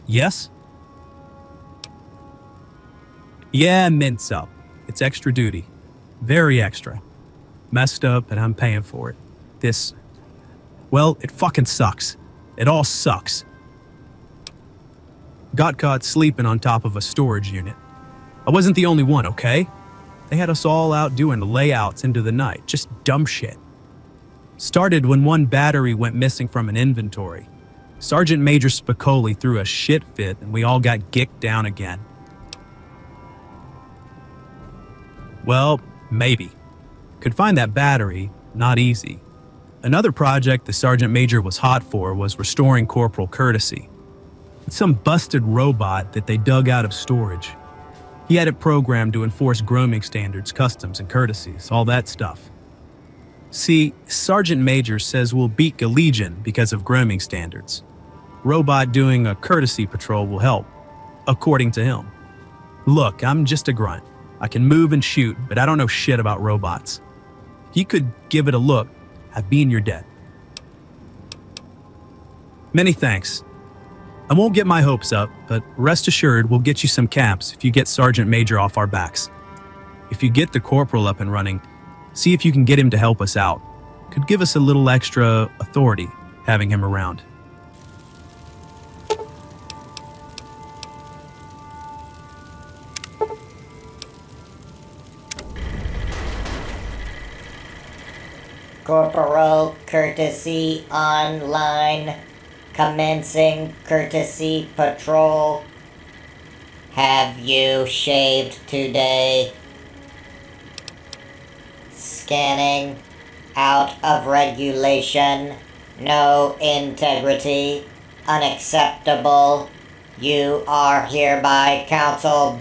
Yes? Yeah, mince up. It's extra duty. Very extra. Messed up and I'm paying for it. Well, it fucking sucks. It all sucks. Got caught sleeping on top of a storage unit. I wasn't the only one, okay? They had us all out doing layouts into the night, just dumb shit. Started when one battery went missing from an inventory. Sergeant Major Spicoli threw a shit fit and we all got gicked down again. Well, maybe. Could find that battery, not easy. Another project the Sergeant Major was hot for was restoring corporal courtesy. It's some busted robot that they dug out of storage. He had it programmed to enforce grooming standards, customs, and courtesies, all that stuff. See, Sergeant Major says we'll beat Legion because of grooming standards. Robot doing a courtesy patrol will help, according to him. Look, I'm just a grunt. I can move and shoot, but I don't know shit about robots. You could give it a look. I'd be in your debt. Many thanks. I won't get my hopes up, but rest assured we'll get you some caps if you get Sergeant Major off our backs. If you get the corporal up and running, see if you can get him to help us out. Could give us a little extra authority having him around. Corporal courtesy online. Commencing courtesy patrol. Have you shaved today? Scanning. Out of regulation. No integrity. Unacceptable. You are hereby counseled.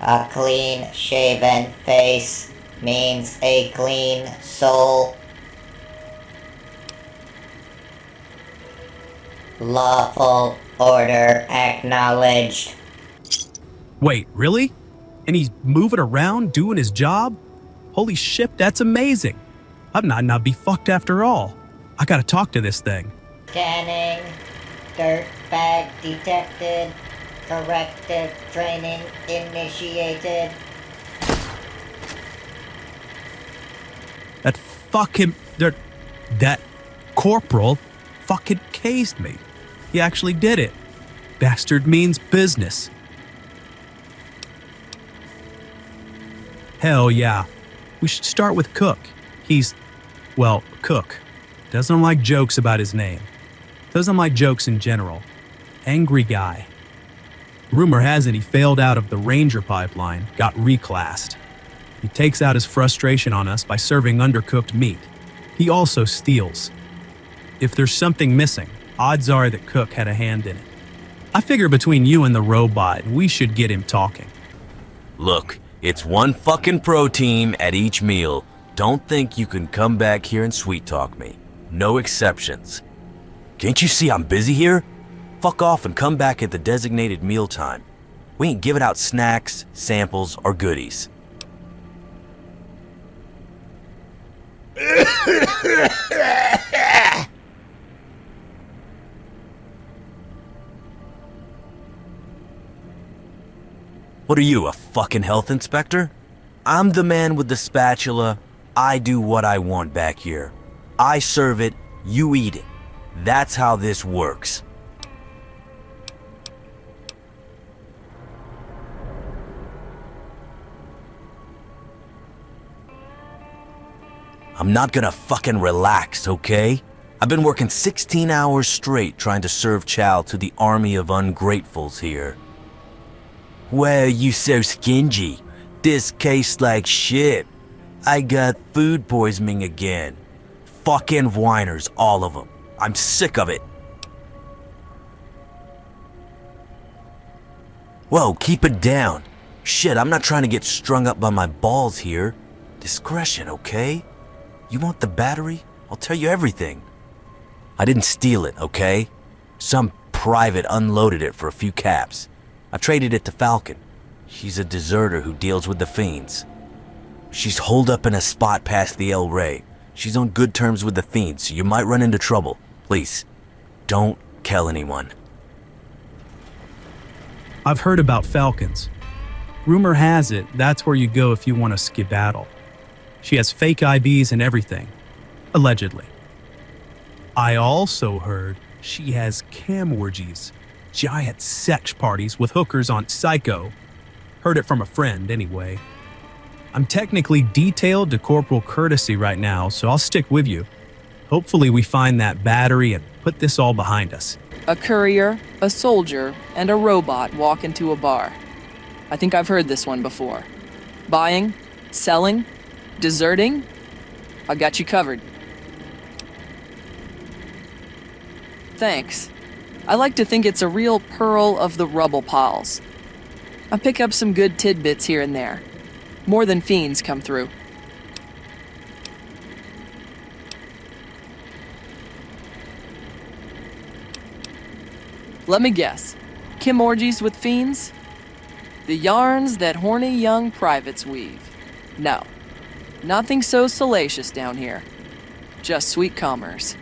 A clean-shaven face means a clean soul. Lawful order acknowledged. Wait, really? And he's moving around, doing his job? Holy shit, that's amazing. I might not be fucked after all. I gotta talk to this thing. Scanning. Dirtbag detected. Corrective training initiated. That corporal fucking cased me. He actually did it. Bastard means business. Hell yeah. We should start with Cook. Cook. Doesn't like jokes about his name. Doesn't like jokes in general. Angry guy. Rumor has it he failed out of the Ranger pipeline, got reclassed. He takes out his frustration on us by serving undercooked meat. He also steals. If there's something missing, odds are that Cook had a hand in it. I figure between you and the robot, we should get him talking. Look, it's one fucking pro team at each meal. Don't think you can come back here and sweet talk me. No exceptions. Can't you see I'm busy here? Fuck off and come back at the designated mealtime. We ain't giving out snacks, samples, or goodies. What are you, a fucking health inspector? I'm the man with the spatula. I do what I want back here. I serve it, you eat it. That's how this works. I'm not gonna fucking relax, okay? I've been working 16 hours straight trying to serve chow to the army of ungratefuls here. Well, you so stingy. This tastes like shit. I got food poisoning again. Fucking whiners, all of them. I'm sick of it. Whoa, keep it down. Shit, I'm not trying to get strung up by my balls here. Discretion, okay? You want the battery? I'll tell you everything. I didn't steal it, okay? Some private unloaded it for a few caps. I traded it to Falcon. She's a deserter who deals with the fiends. She's holed up in a spot past the El Rey. She's on good terms with the Fiend, so you might run into trouble. Please, don't kill anyone. I've heard about Falcons. Rumor has it that's where you go if you want to skedaddle. She has fake IBs and everything. Allegedly. I also heard she has cam orgies. Giant sex parties with hookers on Psycho. Heard it from a friend, anyway. I'm technically detailed to Corporal Courtesy right now, so I'll stick with you. Hopefully we find that battery and put this all behind us. A courier, a soldier, and a robot walk into a bar. I think I've heard this one before. Buying, selling, deserting. I got you covered. Thanks. I like to think it's a real pearl of the rubble piles. I pick up some good tidbits here and there. More than fiends come through. Let me guess. Kim orgies with fiends? The yarns that horny young privates weave. No. Nothing so salacious down here. Just sweet commerce.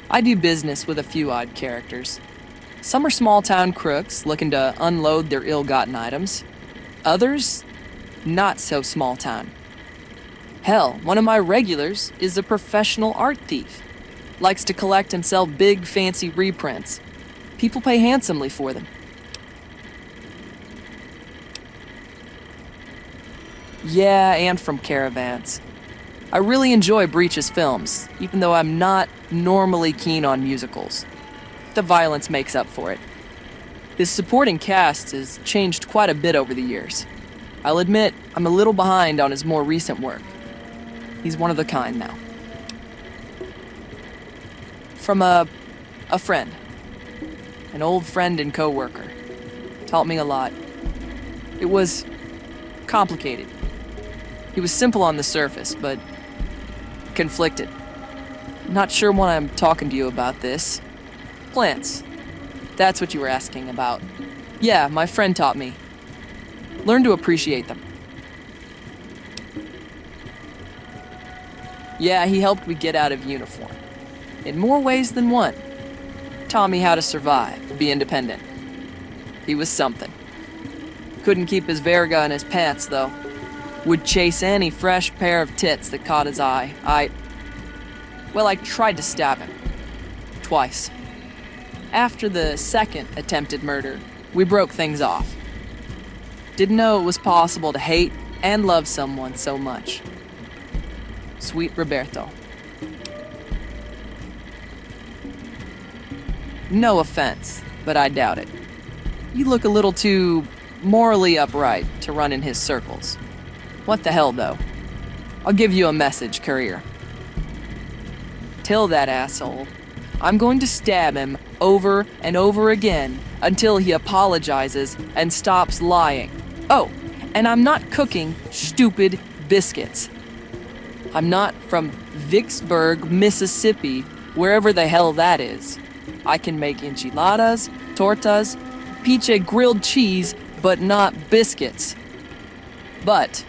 I do business with a few odd characters. Some are small-town crooks looking to unload their ill-gotten items. Others, not so small-town. Hell, one of my regulars is a professional art thief. Likes to collect and sell big, fancy reprints. People pay handsomely for them. Yeah, and from caravans. I really enjoy Breach's films, even though I'm not normally keen on musicals. The violence makes up for it. His supporting cast has changed quite a bit over the years. I'll admit, I'm a little behind on his more recent work. He's one of the kind now. From a friend. An old friend and co-worker. Taught me a lot. It was complicated. He was simple on the surface, but conflicted. Not sure why I'm talking to you about this. Plants. That's what you were asking about. Yeah, my friend taught me. Learn to appreciate them. Yeah, he helped me get out of uniform. In more ways than one. Taught me how to survive, be independent. He was something. Couldn't keep his Verga in his pants, though. Would chase any fresh pair of tits that caught his eye. I tried to stab him. Twice. After the second attempted murder, we broke things off. Didn't know it was possible to hate and love someone so much. Sweet Roberto. No offense, but I doubt it. You look a little too morally upright to run in his circles. What the hell, though? I'll give you a message, courier. Tell that asshole I'm going to stab him over and over again until he apologizes and stops lying. Oh, and I'm not cooking stupid biscuits. I'm not from Vicksburg, Mississippi, wherever the hell that is. I can make enchiladas, tortas, piche grilled cheese, but not biscuits. But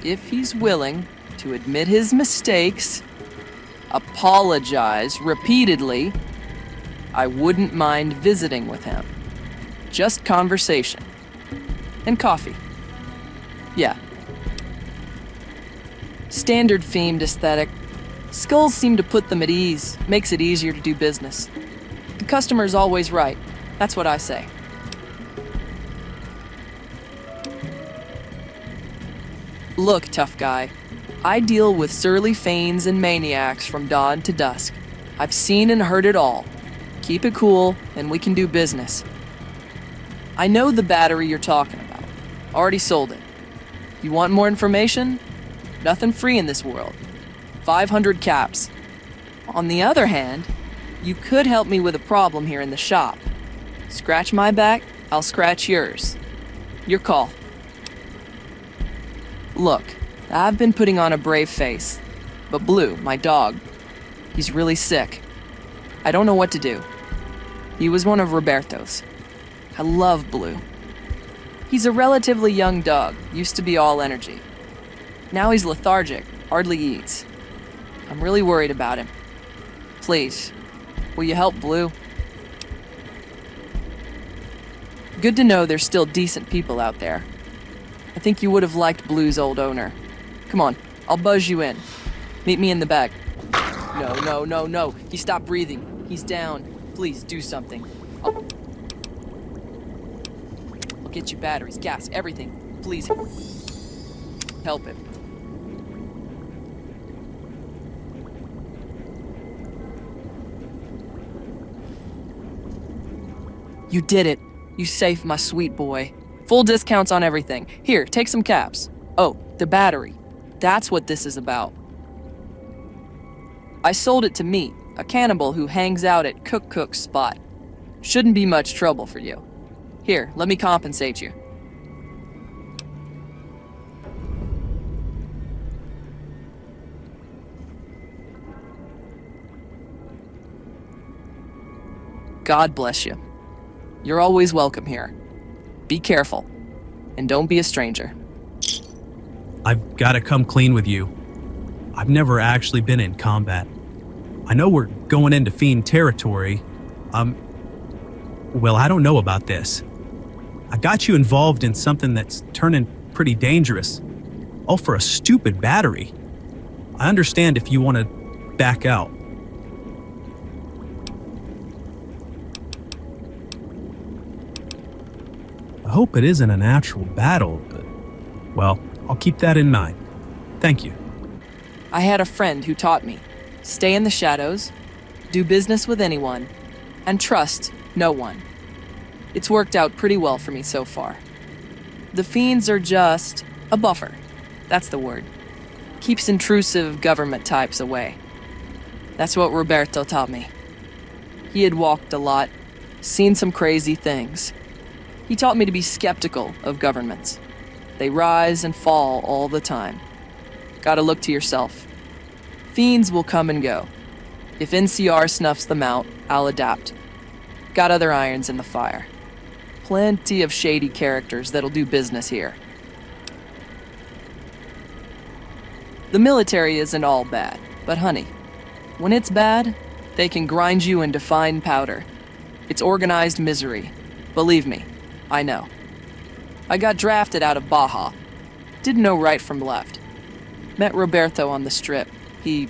if he's willing to admit his mistakes, apologize repeatedly, I wouldn't mind visiting with him. Just conversation. And coffee. Yeah. Standard themed aesthetic. Skulls seem to put them at ease, makes it easier to do business. The customer's always right. That's what I say. Look, tough guy. I deal with surly fiends and maniacs from dawn to dusk. I've seen and heard it all. Keep it cool, and we can do business. I know the battery you're talking about. Already sold it. You want more information? Nothing free in this world. 500 caps. On the other hand, you could help me with a problem here in the shop. Scratch my back, I'll scratch yours. Your call. Look, I've been putting on a brave face, but Blue, my dog, he's really sick. I don't know what to do. He was one of Roberto's. I love Blue. He's a relatively young dog, used to be all energy. Now he's lethargic, hardly eats. I'm really worried about him. Please, will you help Blue? Good to know there's still decent people out there. I think you would have liked Blue's old owner. Come on, I'll buzz you in. Meet me in the back. No. He stopped breathing. He's down. Please, do something. I'll get you batteries, gas, everything. Please. Help him. You did it. You saved my sweet boy. Full discounts on everything. Here, take some caps. Oh, the battery. That's what this is about. I sold it to Meat, a cannibal who hangs out at Cook's spot. Shouldn't be much trouble for you. Here, let me compensate you. God bless you. You're always welcome here. Be careful, and don't be a stranger. I've got to come clean with you. I've never actually been in combat. I know we're going into Fiend territory. Well, I don't know about this. I got you involved in something that's turning pretty dangerous. All for a stupid battery. I understand if you want to back out. I hope it isn't an actual battle, but, well, I'll keep that in mind. Thank you. I had a friend who taught me, stay in the shadows, do business with anyone, and trust no one. It's worked out pretty well for me so far. The Fiends are just a buffer. That's the word. Keeps intrusive government types away. That's what Roberto taught me. He had walked a lot, seen some crazy things. He taught me to be skeptical of governments. They rise and fall all the time. Gotta look to yourself. Fiends will come and go. If NCR snuffs them out, I'll adapt. Got other irons in the fire. Plenty of shady characters that'll do business here. The military isn't all bad, but honey, when it's bad, they can grind you into fine powder. It's organized misery. Believe me, I know. I got drafted out of Baja. Didn't know right from left. Met Roberto on the strip. We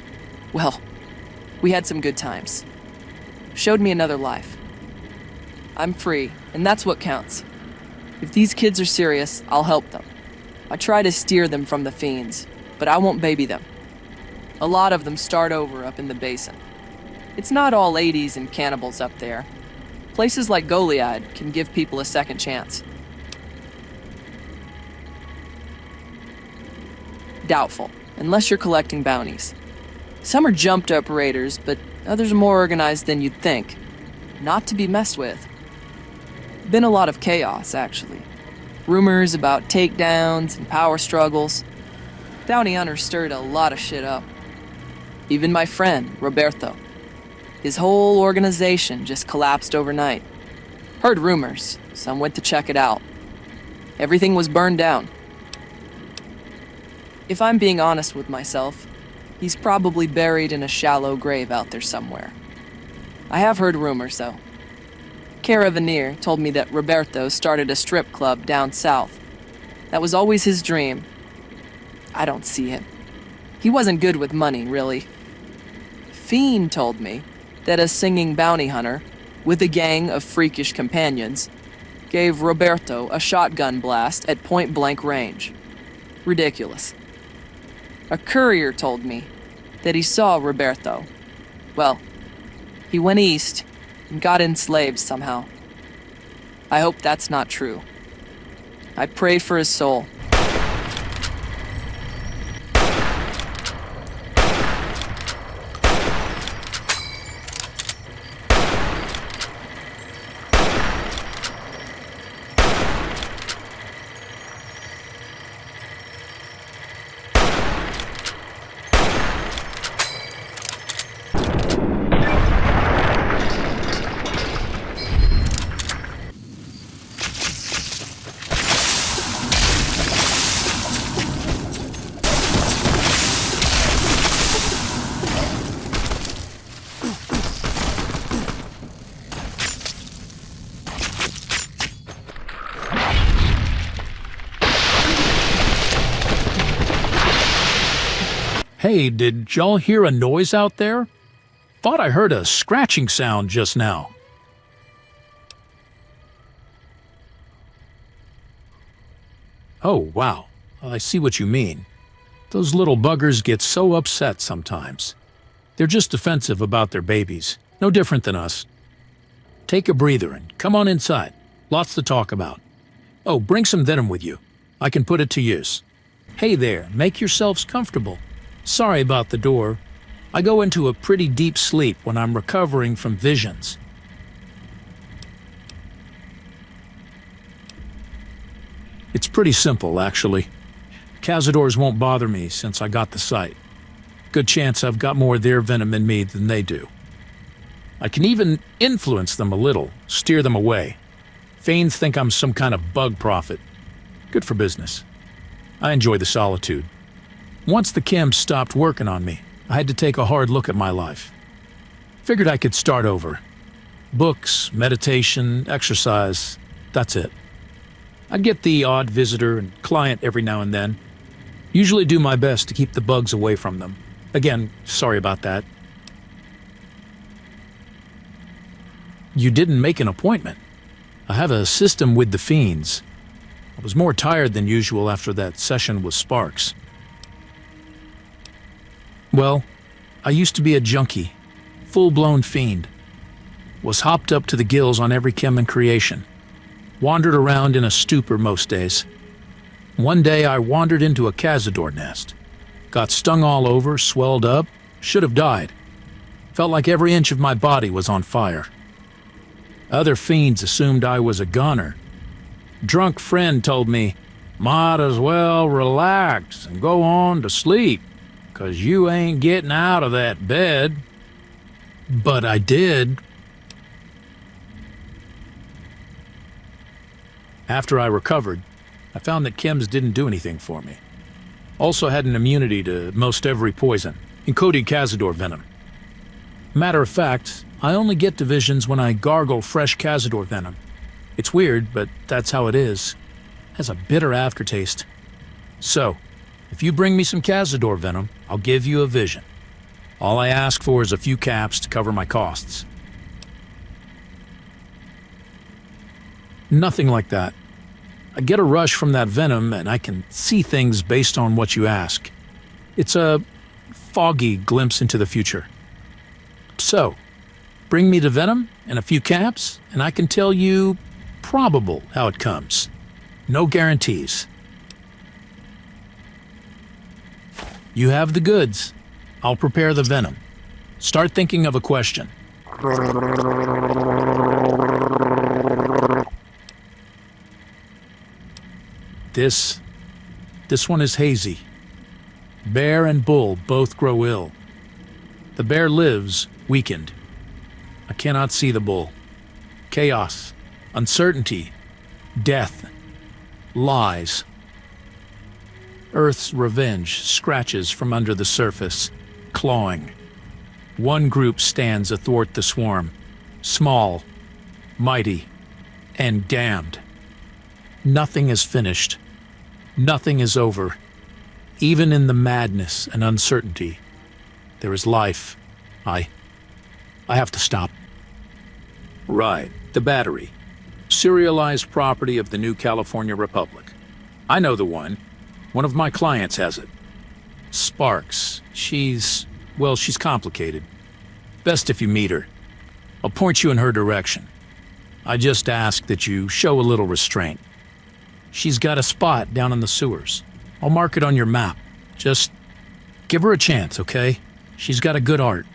had some good times. Showed me another life. I'm free, and that's what counts. If these kids are serious, I'll help them. I try to steer them from the Fiends, but I won't baby them. A lot of them start over up in the basin. It's not all 80s and cannibals up there. Places like Goliad can give people a second chance. Doubtful, unless you're collecting bounties. Some are jumped-up raiders, but others are more organized than you'd think. Not to be messed with. Been a lot of chaos, actually. Rumors about takedowns and power struggles. Bounty hunters stirred a lot of shit up. Even my friend, Roberto. His whole organization just collapsed overnight. Heard rumors, some went to check it out. Everything was burned down. If I'm being honest with myself, he's probably buried in a shallow grave out there somewhere. I have heard rumors, though. Caravaneer told me that Roberto started a strip club down south. That was always his dream. I don't see it. He wasn't good with money, really. Fiend told me that a singing bounty hunter, with a gang of freakish companions, gave Roberto a shotgun blast at point-blank range. Ridiculous. A courier told me that he saw Roberto. Well, he went east and got enslaved somehow. I hope that's not true. I pray for his soul. Hey, did y'all hear a noise out there? Thought I heard a scratching sound just now. Oh, wow. I see what you mean. Those little buggers get so upset sometimes. They're just defensive about their babies, no different than us. Take a breather and come on inside. Lots to talk about. Oh, bring some venom with you. I can put it to use. Hey there, make yourselves comfortable. Sorry about the door. I go into a pretty deep sleep when I'm recovering from visions. It's pretty simple, actually. Cazadors won't bother me since I got the sight. Good chance I've got more of their venom in me than they do. I can even influence them a little, steer them away. Fiends think I'm some kind of bug prophet. Good for business. I enjoy the solitude. Once the chems stopped working on me, I had to take a hard look at my life. Figured I could start over. Books, meditation, exercise, that's it. I'd get the odd visitor and client every now and then. Usually do my best to keep the bugs away from them. Again, sorry about that. You didn't make an appointment. I have a system with the fiends. I was more tired than usual after that session with Sparks. Well, I used to be a junkie, full-blown fiend. Was hopped up to the gills on every chem in creation. Wandered around in a stupor most days. One day I wandered into a cazador nest. Got stung all over, swelled up, should have died. Felt like every inch of my body was on fire. Other fiends assumed I was a gunner. Drunk friend told me, might as well relax and go on to sleep, 'cause you ain't getting out of that bed. But I did. After I recovered, I found that chems didn't do anything for me. Also had an immunity to most every poison, including cazador venom. Matter of fact, I only get to visions when I gargle fresh cazador venom. It's weird, but that's how it is. Has a bitter aftertaste. So, if you bring me some cazador venom, I'll give you a vision. All I ask for is a few caps to cover my costs. Nothing like that. I get a rush from that venom and I can see things based on what you ask. It's a foggy glimpse into the future. So, bring me the venom and a few caps and I can tell you probable how it comes. No guarantees. You have the goods. I'll prepare the venom. Start thinking of a question. This one is hazy. Bear and bull both grow ill. The bear lives, weakened. I cannot see the bull. Chaos, uncertainty, death, lies. Earth's revenge scratches from under the surface, clawing. One group stands athwart the swarm, small, mighty, and damned. Nothing is finished. Nothing is over. Even in the madness and uncertainty, there is life. I have to stop. Right, the battery. Serialized property of the New California Republic. I know the one. One of my clients has it. Sparks. She's complicated. Best if you meet her. I'll point you in her direction. I just ask that you show a little restraint. She's got a spot down in the sewers. I'll mark it on your map. Just give her a chance, okay? She's got a good heart.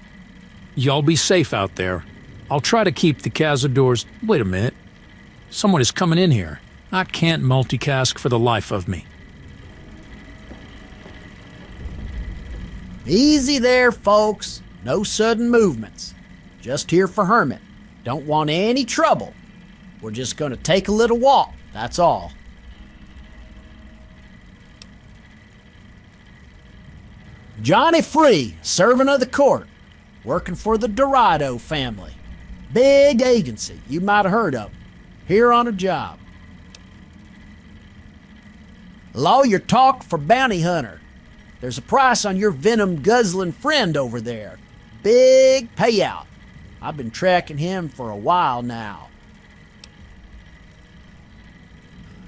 Y'all be safe out there. I'll try to keep the cazadors... Wait a minute. Someone is coming in here. I can't multitask for the life of me. Easy there, folks. No sudden movements. Just here for Hermit. Don't want any trouble. We're just gonna take a little walk, that's all. Johnny Free, servant of the court, working for the Dorado family. Big agency, you might have heard of. Here on a job. Lawyer talk for bounty hunter. There's a price on your venom-guzzling friend over there. Big payout. I've been tracking him for a while now.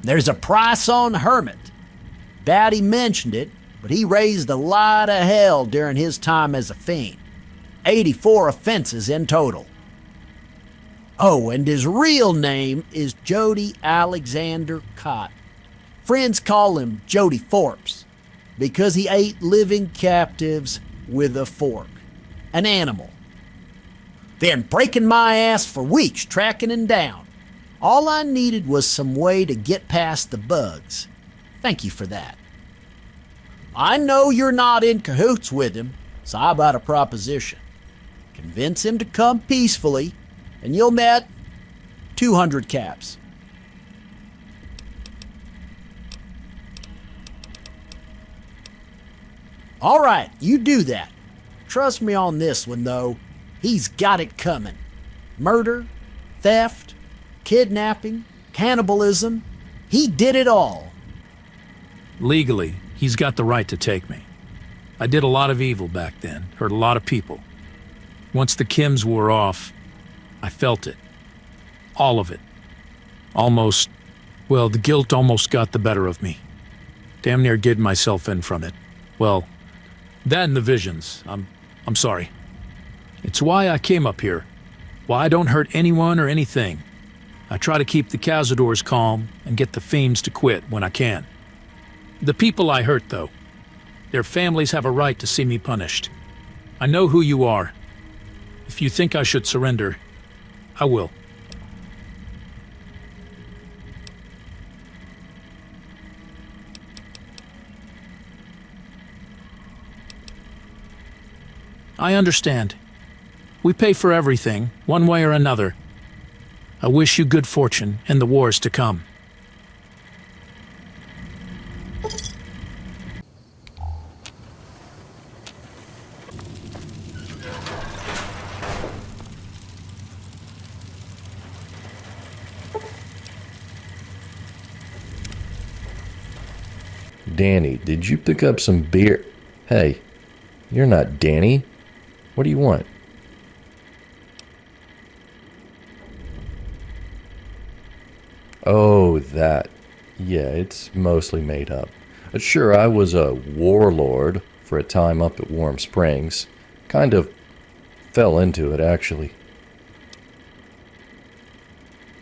There's a price on Hermit. Doubt he mentioned it, but he raised a lot of hell during his time as a fiend. 84 offenses in total. Oh, and his real name is Jody Alexander Cotton. Friends call him Jody Forbes because he ate living captives with a fork. An animal. Been breaking my ass for weeks tracking him down. All I needed was some way to get past the bugs. Thank you for that. I know you're not in cahoots with him, so how about a proposition? Convince him to come peacefully, and you'll net 200 caps. All right, you do that. Trust me on this one, though. He's got it coming. Murder, theft, kidnapping, cannibalism. He did it all. Legally, he's got the right to take me. I did a lot of evil back then, hurt a lot of people. Once the chems wore off, I felt it. All of it. Almost, well, the guilt almost got the better of me. Damn near did myself in from it. Well, that and the visions. I'm sorry. It's why I came up here. Why I don't hurt anyone or anything. I try to keep the cazadors calm and get the fiends to quit when I can. The people I hurt, though, their families have a right to see me punished. I know who you are. If you think I should surrender, I will. I understand. We pay for everything, one way or another. I wish you good fortune in the wars to come. Danny, did you pick up some beer? Hey, you're not Danny. What do you want? Oh, that. Yeah, it's mostly made up. Sure, I was a warlord for a time up at Warm Springs. Kind of fell into it, actually.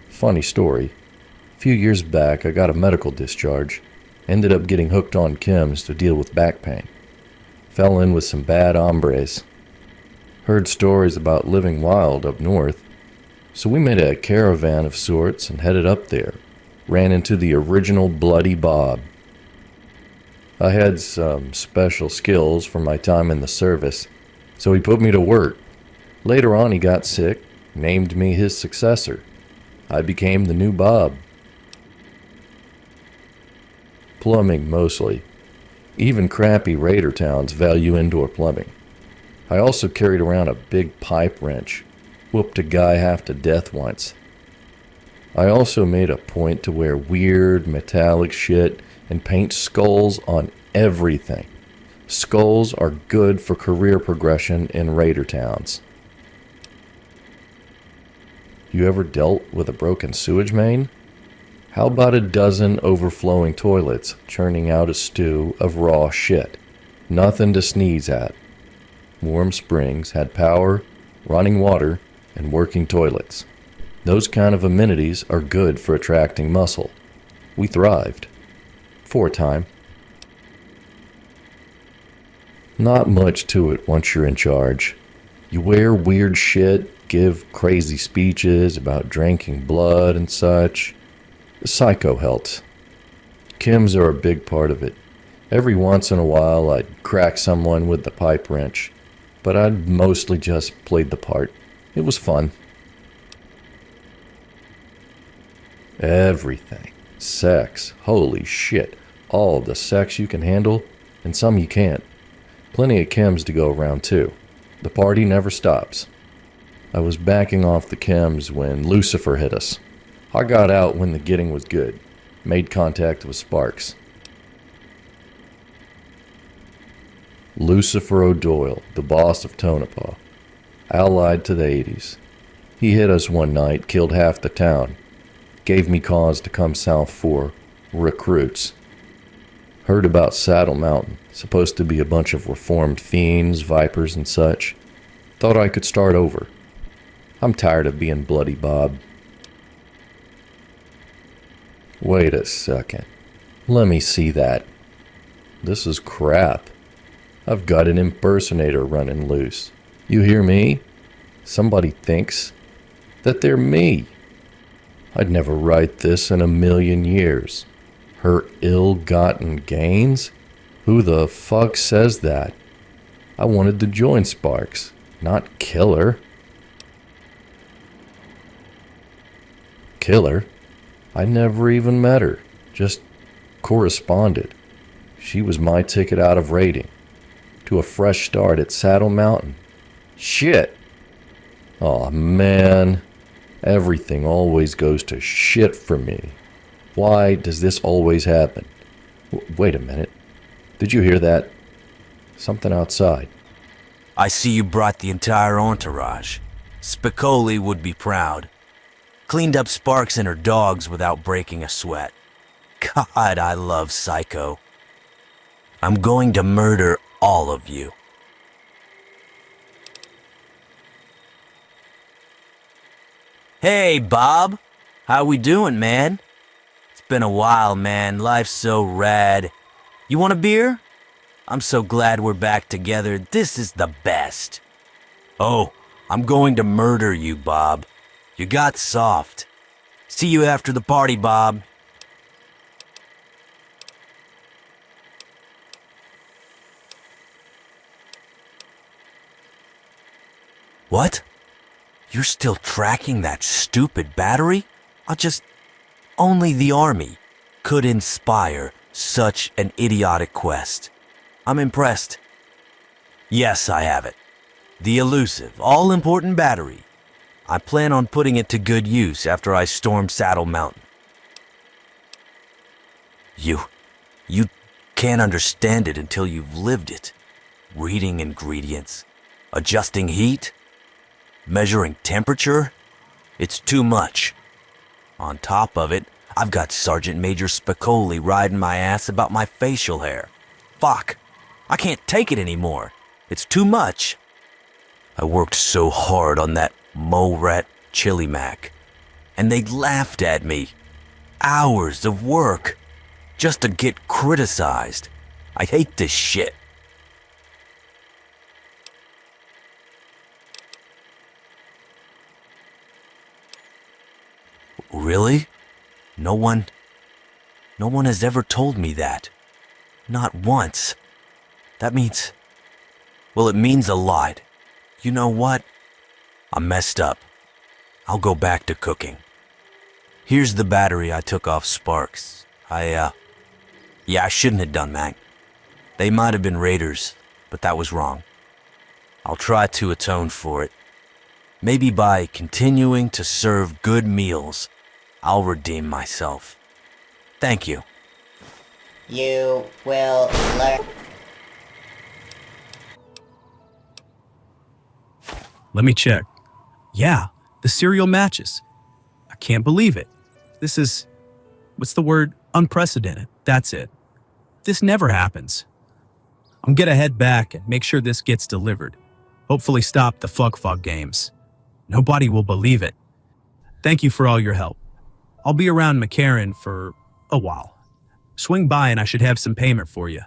Funny story. A few years back, I got a medical discharge. Ended up getting hooked on chems to deal with back pain. Fell in with some bad hombres. Heard stories about living wild up north. So we made a caravan of sorts and headed up there. Ran into the original Bloody Bob. I had some special skills from my time in the service, so he put me to work. Later on he got sick, named me his successor. I became the new Bob. Plumbing mostly. Even crappy raider towns value indoor plumbing. I also carried around a big pipe wrench. Whooped a guy half to death once. I also made a point to wear weird metallic shit and paint skulls on everything. Skulls are good for career progression in raider towns. You ever dealt with a broken sewage main? How about a dozen overflowing toilets churning out a stew of raw shit? Nothing to sneeze at. Warm Springs had power, running water, and working toilets. Those kind of amenities are good for attracting muscle. We thrived. For a time. Not much to it once you're in charge. You wear weird shit, give crazy speeches about drinking blood and such. Psycho health. Chems are a big part of it. Every once in a while I'd crack someone with the pipe wrench, but I'd mostly just played the part. It was fun. Everything. Sex. Holy shit. All the sex you can handle, and some you can't. Plenty of chems to go around too. The party never stops. I was backing off the chems when Lucifer hit us. I got out when the getting was good. Made contact with Sparks. Lucifer O'Doyle, the boss of Tonopah, allied to the 80s. He hit us one night, killed half the town, gave me cause to come south for recruits. Heard about Saddle Mountain, supposed to be a bunch of reformed fiends, vipers, and such. Thought I could start over. I'm tired of being Bloody Bob. Wait a second. Let me see that. This is crap. I've got an impersonator running loose. You hear me? Somebody thinks that they're me. I'd never write this in a million years. Her ill-gotten gains? Who the fuck says that? I wanted to join Sparks, not kill her. Kill her? I never even met her, just corresponded. She was my ticket out of raiding, to a fresh start at Saddle Mountain. Shit! Aw, man. Everything always goes to shit for me. Why does this always happen? Wait a minute. Did you hear that? Something outside. I see you brought the entire entourage. Spicoli would be proud. Cleaned up Sparks and her dogs without breaking a sweat. God, I love Psycho. I'm going to murder all of you. Hey, Bob. How we doing, man? It's been a while, man. Life's so rad. You want a beer? I'm so glad we're back together. This is the best. Oh, I'm going to murder you, Bob. You got soft. See you after the party, Bob. What? You're still tracking that stupid battery? Only the army could inspire such an idiotic quest. I'm impressed. Yes, I have it. The elusive, all-important battery. I plan on putting it to good use after I storm Saddle Mountain. You can't understand it until you've lived it. Reading ingredients, adjusting heat, measuring temperature. It's too much. On top of it, I've got Sergeant Major Spicoli riding my ass about my facial hair. Fuck, I can't take it anymore. It's too much. I worked so hard on that Mo-Rat Chili Mac, and they laughed at me. Hours of work, just to get criticized. I hate this shit. Really? No one has ever told me that. Not once. That means, well, it means a lot. You know what? I messed up. I'll go back to cooking. Here's the battery I took off Sparks. I shouldn't have done that. They might have been raiders, but that was wrong. I'll try to atone for it. Maybe by continuing to serve good meals, I'll redeem myself. Thank you. You will learn. Let me check. Yeah, the serial matches. I can't believe it. This is, what's the word? Unprecedented. That's it. This never happens. I'm gonna head back and make sure this gets delivered. Hopefully stop the fuck games. Nobody will believe it. Thank you for all your help. I'll be around McCarran for a while. Swing by and I should have some payment for you.